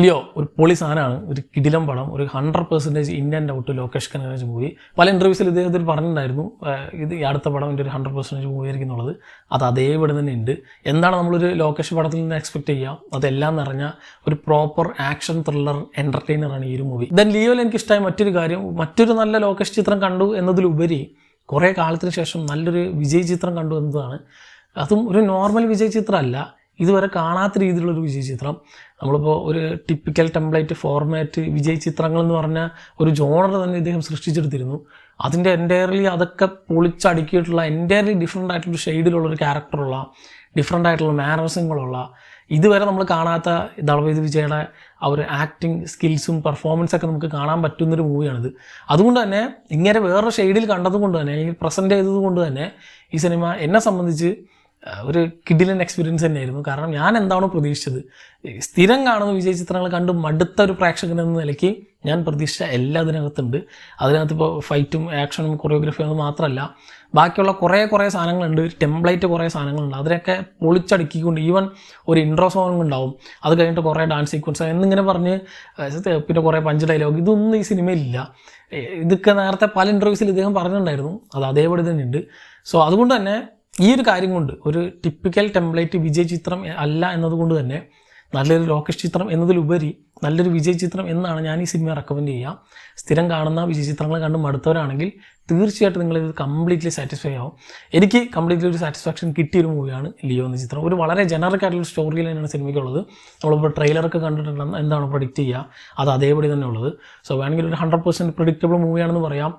Leo ഒരു പൊളി സാധനമാണ്, ഒരു കിടിലം പടം, ഒരു 100% Indian out Lokesh Kanagaraj movie. പല ഇൻ്റർവ്യൂസിൽ ഇദ്ദേഹത്തിൽ പറഞ്ഞിട്ടുണ്ടായിരുന്നു ഇത് ഈ അടുത്ത പടം എൻ്റെ ഒരു 100% മൂവി ആയിരിക്കും എന്നുള്ളത്. അത് അതേപടി തന്നെ ഉണ്ട്. എന്താണ് നമ്മളൊരു ലോകേഷ് പടത്തിൽ നിന്ന് എക്സ്പെക്ട് ചെയ്യുക, അതെല്ലാം നിറഞ്ഞ ഒരു പ്രോപ്പർ ആക്ഷൻ ത്രില്ലർ എൻ്റർടൈനറാണ് ഈ ഒരു മൂവി. ദെൻ ലിയോയിൽ എനിക്കിഷ്ടമായ മറ്റൊരു കാര്യം, മറ്റൊരു നല്ല ലോകേഷ് ചിത്രം കണ്ടു എന്നതിലുപരി കുറേ കാലത്തിന് ശേഷം നല്ലൊരു വിജയ് ചിത്രം കണ്ടു എന്നതാണ്. അതും ഒരു നോർമൽ വിജയ് ചിത്രമല്ല, ഇതുവരെ കാണാത്ത രീതിയിലുള്ളൊരു വിജയ് ചിത്രം. നമ്മളിപ്പോൾ ഒരു ടിപ്പിക്കൽ ടെംപ്ലേറ്റ് ഫോർമാറ്റ് വിജയ് ചിത്രങ്ങൾ എന്ന് പറഞ്ഞ ഒരു ജോണർ തന്നെ ഇദ്ദേഹം സൃഷ്ടിച്ചെടുത്തിരുന്നു. അതിൻ്റെ എൻറ്റയർലി അതൊക്കെ പൊളിച്ചടുക്കിയിട്ടുള്ള എൻറ്റയർലി ഡിഫറെൻ്റ് ആയിട്ടുള്ള ഷെയ്ഡിലുള്ളൊരു ക്യാരക്ടറുള്ള, ഡിഫറെൻ്റ് ആയിട്ടുള്ള മാനറിസങ്ങളുള്ള, ഇതുവരെ നമ്മൾ കാണാത്ത ദളപതി വിജയുടെ ആ ഒരു ആക്ടിങ് സ്കിൽസും പെർഫോമൻസൊക്കെ നമുക്ക് കാണാൻ പറ്റുന്നൊരു മൂവിയാണിത്. അതുകൊണ്ട് തന്നെ ഇങ്ങനെ വേറൊരു ഷെയ്ഡിൽ കണ്ടതുകൊണ്ട് തന്നെ, അല്ലെങ്കിൽ പ്രസൻറ്റ് ചെയ്തതുകൊണ്ട് തന്നെ ഈ സിനിമ എന്നെ സംബന്ധിച്ച് ഒരു കിഡിലൻ എക്സ്പീരിയൻസ് തന്നെയായിരുന്നു. കാരണം ഞാൻ എന്താണോ പ്രതീക്ഷിച്ചത്, സ്ഥിരം കാണുന്ന വിജയ് ചിത്രങ്ങൾ കണ്ട് മടുത്ത ഒരു പ്രേക്ഷകൻ എന്ന നിലയ്ക്ക് ഞാൻ പ്രതീക്ഷിച്ച എല്ലാ അതിനകത്തുണ്ട്. അതിനകത്തിപ്പോൾ ഫൈറ്റും ആക്ഷനും കൊറിയോഗ്രഫിയും അത് മാത്രമല്ല, ബാക്കിയുള്ള കുറേ സാധനങ്ങളുണ്ട്, ടെംപ്ലേറ്റ് കുറേ സാധനങ്ങളുണ്ട്. അതിനൊക്കെ പൊളിച്ചടുക്കിക്കൊണ്ട് ഈവൻ ഒരു ഇൻട്രോ സോങ് ഉണ്ടാവും, അത് കഴിഞ്ഞിട്ട് കുറേ ഡാൻസ് സീക്വൻസ് എന്നിങ്ങനെ പറഞ്ഞ് പിന്നെ കുറേ പഞ്ച് ഡയലോഗ്, ഇതൊന്നും ഈ സിനിമയിലില്ല. ഇതൊക്കെ നേരത്തെ പല ഇൻ്റർവ്യൂസിൽ ഇദ്ദേഹം പറഞ്ഞിട്ടുണ്ടായിരുന്നു, അത് അതേപടി തന്നെ ഉണ്ട്. സോ അതുകൊണ്ട് തന്നെ ഈ ഒരു കാര്യം കൊണ്ട് ഒരു ടിപ്പിക്കൽ ടെംപ്ലേറ്റ് വിജയ് ചിത്രം അല്ല എന്നതുകൊണ്ട് തന്നെ നല്ലൊരു ലോകേഷ് ചിത്രം എന്നതിലുപരി നല്ലൊരു വിജയ് ചിത്രം എന്നാണ് ഞാൻ ഈ സിനിമ റെക്കമെൻഡ് ചെയ്യുക. സ്ഥിരം കാണുന്ന വിജയ് ചിത്രങ്ങൾ കണ്ട് മടുത്തവരാണെങ്കിൽ തീർച്ചയായിട്ടും നിങ്ങളിത് കംപ്ലീറ്റ്ലി സാറ്റിസ്ഫൈ ആവും. എനിക്ക് കംപ്ലീറ്റ്ലി ഒരു സാറ്റിസ്ഫാക്ഷൻ കിട്ടിയൊരു മൂവിയാണ് ലിയോ എന്ന ചിത്രം. ഒരു വളരെ ജനറിക് ആയിട്ടുള്ള സ്റ്റോറി ലൈനാണ് സിനിമയ്ക്കുള്ളത്. നമ്മളിപ്പോൾ ട്രെയിലറൊക്കെ കണ്ടിട്ടുണ്ടെന്ന് എന്താണ് പ്രൊഡിക്റ്റ് ചെയ്യുക, അത് അതേപടി തന്നെ ഉള്ളത്. സോ വേണമെങ്കിൽ ഒരു 100% പ്രൊഡിക്റ്റബിൾ മൂവിയാണെന്ന് പറയാം.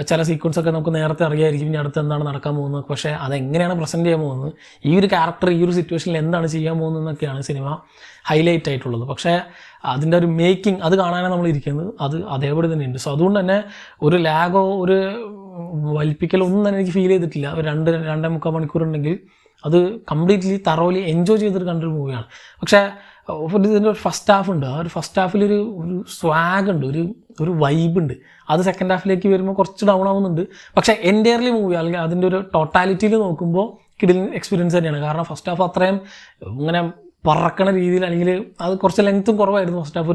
ചില സീക്വൻസൊക്കെ നമുക്ക് നേരത്തെ അറിയാമായിരിക്കും ഇനി അടുത്ത് എന്താണ് നടക്കാൻ പോകുന്നത്, പക്ഷേ അതെങ്ങനെയാണ് പ്രസൻറ്റ് ചെയ്യാൻ പോകുന്നത്, ഈ ഒരു ക്യാരക്ടർ ഈ ഒരു സിറ്റുവേഷനിൽ എന്താണ് ചെയ്യാൻ പോകുന്നതെന്നൊക്കെയാണ് സിനിമ ഹൈലൈറ്റ് ആയിട്ടുള്ളത്. പക്ഷേ അതിൻ്റെ ഒരു മേക്കിംഗ് അത് കാണാനാണ് നമ്മൾ ഇരിക്കുന്നത്, അത് അതേപടി തന്നെ ഉണ്ട്. സോ അതുകൊണ്ട് തന്നെ ഒരു ലാഗോ ഒരു വലിപ്പിക്കലോ ഒന്നും തന്നെ എനിക്ക് ഫീൽ ചെയ്തിട്ടില്ല. ഒരു 2-2.25 മണിക്കൂർ ഉണ്ടെങ്കിൽ അത് കംപ്ലീറ്റ്ലി തറോലി എൻജോയ് ചെയ്തിട്ട് കണ്ടൊരു മൂവിയാണ്. പക്ഷേ ഇതിൻ്റെ ഒരു ഫസ്റ്റ് ഹാഫ് ഉണ്ട്, ആ ഒരു ഫസ്റ്റ് ഹാഫിലൊരു സ്വാഗ് ഉണ്ട്, ഒരു വൈബ് ഉണ്ട്. അത് സെക്കൻഡ് ഹാഫിലേക്ക് വരുമ്പോൾ കുറച്ച് ഡൗൺ ആവുന്നുണ്ട്. പക്ഷേ എൻറ്റയർലി മൂവി അല്ലെങ്കിൽ അതിൻ്റെ ഒരു ടോട്ടാലിറ്റിയിൽ നോക്കുമ്പോൾ കിടിലൻ എക്സ്പീരിയൻസ് തന്നെയാണ്. കാരണം ഫസ്റ്റ് ഹാഫ് അത്രയും ഇങ്ങനെ പറക്കണ രീതിയിൽ, അല്ലെങ്കിൽ അത് കുറച്ച് ലെങ്ത്തും കുറവായിരുന്നു. ഫസ്റ്റ് ഹാഫ്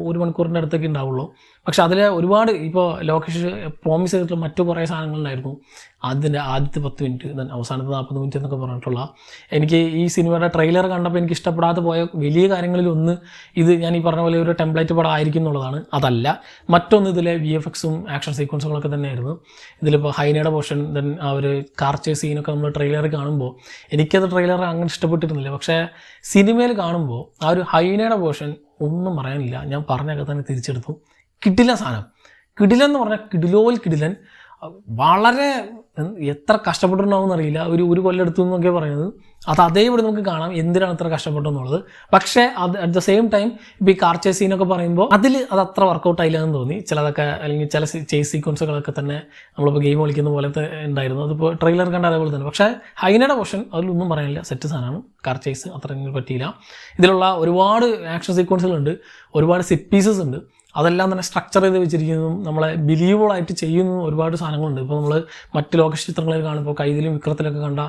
ഒരു മണിക്കൂറിൻ്റെ അടുത്തൊക്കെ ഉണ്ടാവുള്ളൂ. പക്ഷെ അതിൽ ഒരുപാട് ഇപ്പോൾ ലോകേഷ് പ്രോമിസ് ചെയ്തിട്ടുള്ള മറ്റു കുറേ സാധനങ്ങളുണ്ടായിരുന്നു. അതിൻ്റെ ആദ്യത്തെ 10 മിനിറ്റ്, ദെൻ അവസാനത്തെ 40 മിനിറ്റ് എന്നൊക്കെ പറഞ്ഞിട്ടുള്ള, എനിക്ക് ഈ സിനിമയുടെ ട്രെയിലർ കണ്ടപ്പോൾ എനിക്ക് ഇഷ്ടപ്പെടാതെ പോയ വലിയ കാര്യങ്ങളിലൊന്ന് ഇത് ഞാൻ ഈ പറഞ്ഞ പോലെ ഒരു ടെംപ്ലേറ്റ് പടം ആയിരിക്കും എന്നുള്ളതാണ്. അതല്ല, മറ്റൊന്ന് ഇതിലെ VFXും ആക്ഷൻ സീക്വൻസുകളൊക്കെ തന്നെയായിരുന്നു. ഇതിലിപ്പോൾ ഹൈനയുടെ പോർഷൻ, ദെൻ ആ ഒരു കാർ ചേസ് സീനൊക്കെ നമ്മൾ ട്രെയിലർ കാണുമ്പോൾ എനിക്കത് ട്രെയിലർ അങ്ങനെ ഇഷ്ടപ്പെട്ടിരുന്നില്ല. പക്ഷേ സിനിമയിൽ കാണുമ്പോൾ ആ ഒരു ഹൈനയുടെ പോർഷൻ ഒന്നും പറയാനില്ല, ഞാൻ പറഞ്ഞൊക്കെ തന്നെ തിരിച്ചെടുത്തു. കിടിലൻ സാധനം, കിടിലെന്ന് പറഞ്ഞാൽ കിടിലൻ. വളരെ എത്ര കഷ്ടപ്പെട്ടിട്ടുണ്ടാവും എന്നറിയില്ല. ഒരു കൊല്ലം എടുത്തു എന്നൊക്കെ പറയുന്നത്, അത് അതേപടി നമുക്ക് കാണാം എന്തിനാണ് ഇത്ര കഷ്ടപ്പെട്ടെന്നുള്ളത്. പക്ഷേ അത് അറ്റ് ദ സെയിം ടൈം ഇപ്പോൾ ഈ കാർ ചേസ് സീനൊക്കെ പറയുമ്പോൾ അത് അത്ര വർക്കൗട്ട് ആയില്ല എന്ന് തോന്നി. ചിലതൊക്കെ അല്ലെങ്കിൽ ചില ചേസ് സീക്വൻസുകളൊക്കെ തന്നെ നമ്മളിപ്പോൾ ഗെയിം കളിക്കുന്ന പോലത്തെ ഉണ്ടായിരുന്നു. അതിപ്പോൾ ട്രെയിലർ കണ്ട അതേപോലെ തന്നെ. പക്ഷേ ഹൈനയുടെ പോർഷൻ അതിലൊന്നും പറയാനില്ല, സെറ്റ് സാധനമാണ്. കാർ ചേസ് അത്ര പറ്റിയില്ല. ഇതിലുള്ള ഒരുപാട് ആക്ഷൻ സീക്വൻസുകളുണ്ട്, ഒരുപാട് സെറ്റ് പീസസ് ഉണ്ട്. അതെല്ലാം തന്നെ സ്ട്രക്ചർ ചെയ്ത് വെച്ചിരിക്കുന്നതും നമ്മളെ ബിലീവബിളായിട്ട് ചെയ്യുന്നതും ഒരുപാട് സാധനങ്ങളുണ്ട്. ഇപ്പോൾ നമ്മൾ മറ്റ് ലോകേഷ് ചിത്രങ്ങളിൽ കാണുമ്പോൾ കൈതിലും വിക്രത്തിലൊക്കെ കണ്ട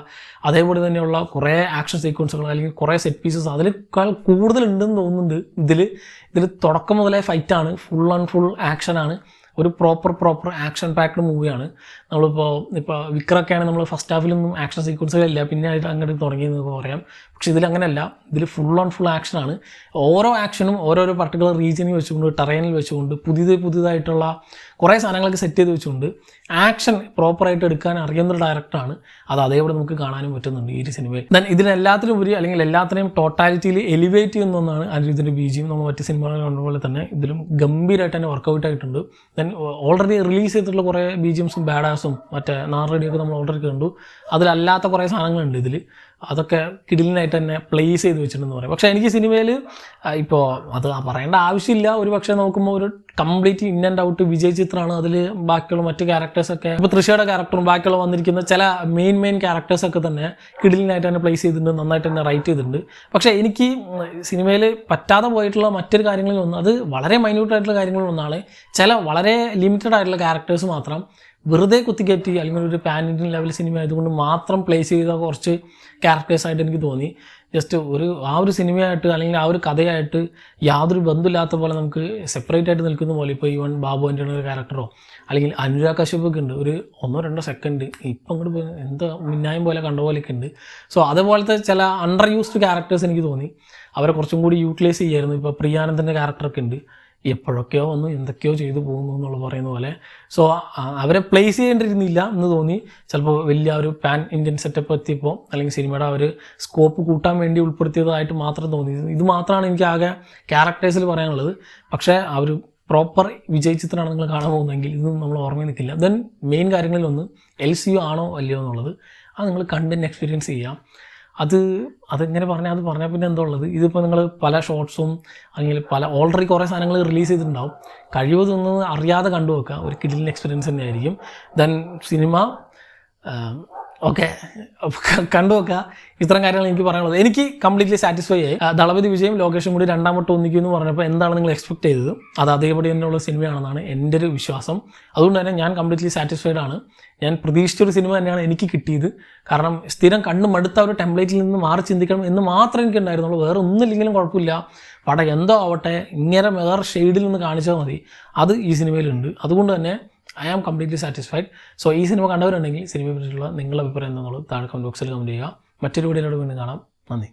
അതേപോലെ തന്നെയുള്ള കുറേ ആക്ഷൻ സീക്വൻസുകൾ അല്ലെങ്കിൽ കുറേ സെറ്റ് പീസസ് അതിനേക്കാൾ കൂടുതലുണ്ടെന്ന് തോന്നുന്നുണ്ട്. ഇതിൽ തുടക്കം മുതലേ ഫൈറ്റാണ്, ഫുൾ ആൻഡ് ഫുൾ ആക്ഷനാണ്. ഒരു പ്രോപ്പർ ആക്ഷൻ പാക്ഡ് മൂവിയാണ്. ഇപ്പോൾ വിക്രമൊക്കെയാണെങ്കിൽ നമ്മൾ ഫസ്റ്റ് ഹാഫിലൊന്നും ആക്ഷൻ സീക്വൻസുകളില്ല, പിന്നെ ആയിട്ട് അങ്ങോട്ട് തുടങ്ങിയെന്ന് പറയാം. പക്ഷെ ഇതിലങ്ങനെയല്ല, ഇതിൽ ഫുൾ ഓൺ ഫുൾ ആക്ഷനാണ്. ഓരോ ആക്ഷനും ഓരോരോ പർട്ടിക്കുലർ റീജിയനിൽ വെച്ചുകൊണ്ട്, ടെറൈനിൽ വെച്ചുകൊണ്ട്, പുതിയതായിട്ടുള്ള കുറേ സാധനങ്ങളൊക്കെ സെറ്റ് ചെയ്ത് വെച്ചുകൊണ്ട് ആക്ഷൻ പ്രോപ്പറായിട്ട് എടുക്കാൻ അറിയുന്നൊരു ഡയറക്ടറാണ്. അത് അതേപോലെ നമുക്ക് കാണാനും പറ്റുന്നുണ്ട് ഈ ഒരു സിനിമയിൽ. ദെൻ ഇതിനെല്ലാത്തിനും ഉപരി അല്ലെങ്കിൽ എല്ലാത്തിനെയും ടോട്ടാലിറ്റിയിൽ എലിവേറ്റ് ചെയ്യുന്ന ഒന്നാണ് അനിരുദ്ധിൻ്റെ BGM. നമ്മൾ മറ്റ് സിനിമകൾ കണ്ടപോലെ തന്നെ ഇതിലും ഗംഭീരമായിട്ട് തന്നെ വർക്കൗട്ട് ആയിട്ടുണ്ട്. ദെൻ ഓൾറെഡി റിലീസ് ചെയ്തിട്ടുള്ള കുറേ BGMസും ബാഡാസും മറ്റേ നാറടിയൊക്കെ നമ്മൾ ഓൾറെഡി കണ്ടു. അതിലല്ലാത്ത കുറേ സാധനങ്ങളുണ്ട് ഇതിൽ, അതൊക്കെ കിടിലിനായിട്ട് തന്നെ പ്ലേസ് ചെയ്ത് വെച്ചിട്ടുണ്ടെന്ന് പറയാം. പക്ഷേ എനിക്ക് സിനിമയിൽ ഇപ്പോൾ അത് പറയേണ്ട ആവശ്യമില്ല. ഒരു പക്ഷേ നോക്കുമ്പോൾ ഒരു complete in and out Vijay ചിത്രമാണ്. അതിൽ ബാക്കിയുള്ള മറ്റ് ക്യാരക്ടേഴ്സൊക്കെ, ഇപ്പോൾ തൃഷയുടെ ക്യാരക്ടറും ബാക്കിയുള്ള വന്നിരിക്കുന്ന ചില മെയിൻ ക്യാരക്ടേഴ്സൊക്കെ തന്നെ കിടിലിനായിട്ട് തന്നെ പ്ലേസ് ചെയ്തിട്ടുണ്ട്, നന്നായിട്ട് തന്നെ റൈറ്റ് ചെയ്തിട്ടുണ്ട്. പക്ഷേ എനിക്ക് സിനിമയിൽ പറ്റാതെ പോയിട്ടുള്ള മറ്റൊരു കാര്യങ്ങളിലൊന്നും, അത് വളരെ മൈന്യൂട്ടായിട്ടുള്ള കാര്യങ്ങളിലൊന്നാണ്, ചില വളരെ ലിമിറ്റഡ് ആയിട്ടുള്ള ക്യാരക്ടേഴ്സ് മാത്രം വെറുതെ കുത്തിക്കയറ്റി അല്ലെങ്കിൽ ഒരു പാൻ ഇന്ത്യൻ ലെവൽ സിനിമ ആയതുകൊണ്ട് മാത്രം പ്ലേസ് ചെയ്ത കുറച്ച് ക്യാരക്ടേഴ്സായിട്ട് എനിക്ക് തോന്നി. ജസ്റ്റ് ഒരു സിനിമയായിട്ട് അല്ലെങ്കിൽ ആ ഒരു കഥയായിട്ട് യാതൊരു ബന്ധമില്ലാത്ത പോലെ നമുക്ക് സെപ്പറേറ്റ് ആയിട്ട് നിൽക്കുന്ന പോലെ, ഇപ്പോൾ ഈവൻ ബാബു ആൻ്റണിയുടെ ഒരു ക്യാരക്ടറോ അല്ലെങ്കിൽ അനുരാഗ് കശ്യപൊക്കെ ഉണ്ട്, ഒരു 1-2 സെക്കൻഡ് ഇപ്പം അങ്ങോട്ട് പോയി എന്താ മിന്നായം പോലെ കണ്ട പോലെയൊക്കെ ഉണ്ട്. സോ അതുപോലത്തെ ചില അണ്ടർ യൂസ്ഡ് ക്യാരക്ടേഴ്സ് എനിക്ക് തോന്നി അവരെ കുറച്ചും കൂടി യൂട്ടിലൈസ് ചെയ്യായിരുന്നു. ഇപ്പോൾ പ്രിയാനന്ദൻ്റെ ക്യാരക്ടറൊക്കെ ഉണ്ട്, എപ്പോഴൊക്കെയോ വന്ന് എന്തൊക്കെയോ ചെയ്തു പോകുന്നു എന്നുള്ള പറയുന്ന പോലെ. സോ അവരെ പ്ലേസ് ചെയ്യേണ്ടിയിരുന്നില്ല എന്ന് തോന്നി. ചിലപ്പോൾ വലിയ ഒരു പാൻ ഇന്ത്യൻ സെറ്റപ്പ് എത്തിയപ്പോൾ അല്ലെങ്കിൽ സിനിമയുടെ ഒരു സ്കോപ്പ് കൂട്ടാൻ വേണ്ടി ഉൾപ്പെടുത്തിയതായിട്ട് മാത്രം തോന്നി. ഇത് മാത്രമാണ് എനിക്ക് ആകെ ക്യാരക്ടേഴ്സിൽ പറയാനുള്ളത്. പക്ഷേ ആ ഒരു പ്രോപ്പർ വിജയ് ചിത്രമാണ് നിങ്ങൾ കാണാൻ പോകുന്നതെങ്കിൽ ഇതൊന്നും നമ്മൾ ഓർമ്മയിൽ നിൽക്കില്ല. ദെൻ മെയിൻ കാര്യങ്ങളിലൊന്ന് LCU ആണോ അല്ലയോ എന്നുള്ളത്, അത് നിങ്ങൾ കണ്ടിന് എക്സ്പീരിയൻസ് ചെയ്യാം. അതെങ്ങനെ പറഞ്ഞാൽ പിന്നെ എന്താ ഉള്ളത്, ഇതിപ്പോൾ നിങ്ങൾ പല ഷോർട്സും അല്ലെങ്കിൽ ഓൾറെഡി കുറേ സാധനങ്ങൾ റിലീസ് ചെയ്തിട്ടുണ്ടാവും. കഴിവതൊന്നും അറിയാതെ കണ്ടുവെക്കുക, ഒരു കിഡിലിൻ എക്സ്പീരിയൻസ് തന്നെയായിരിക്കും. ദെൻ സിനിമ ഓക്കെ കണ്ടുവെക്കുക. ഇത്തരം കാര്യങ്ങൾ എനിക്ക് പറയാനുള്ളത്. എനിക്ക് കംപ്ലീറ്റ്ലി സാറ്റിസ്ഫൈ ആയി. ദളപതി വിജയും ലോകേഷും കൂടി 2ാം വട്ടം ഒന്നിക്കുമെന്ന് പറഞ്ഞപ്പോൾ എന്താണ് നിങ്ങൾ എക്സ്പെക്ട് ചെയ്തത്, അത് അതേപടി തന്നെയുള്ള സിനിമയാണെന്നാണ് എൻ്റെ ഒരു വിശ്വാസം. അതുകൊണ്ട് തന്നെ ഞാൻ കംപ്ലീറ്റ്ലി സാറ്റിസ്ഫൈഡ് ആണ്. ഞാൻ പ്രതീക്ഷിച്ചൊരു സിനിമ തന്നെയാണ് എനിക്ക് കിട്ടിയത്. കാരണം സ്ഥിരം കണ്ണു മടുത്ത ഒരു ടെംപ്ലേറ്റിൽ നിന്ന് മാറി ചിന്തിക്കണം എന്ന് മാത്രമേ എനിക്ക് ഉണ്ടായിരുന്നുള്ളൂ. വേറെ ഒന്നുമില്ലെങ്കിലും കുഴപ്പമില്ല, പടം എന്തോ ആവട്ടെ, ഇങ്ങനെ വേറെ ഷെയ്ഡിൽ നിന്ന് കാണിച്ചാൽ മതി, അത് ഈ സിനിമയിലുണ്ട്. അതുകൊണ്ട് തന്നെ I am completely satisfied. So ഈ സിനിമ കണ്ടവരുണ്ടെങ്കിൽ സിനിമയെ പറ്റിയുള്ള നിങ്ങളുടെ അഭിപ്രായം എന്താണെന്നുള്ളത് താഴെ കമൻറ്റ് ബോക്സിൽ കമൻറ്റ് ചെയ്യുക. മറ്റൊരു വീഡിയോയോട് വീണ്ടും കാണാം. നന്ദി.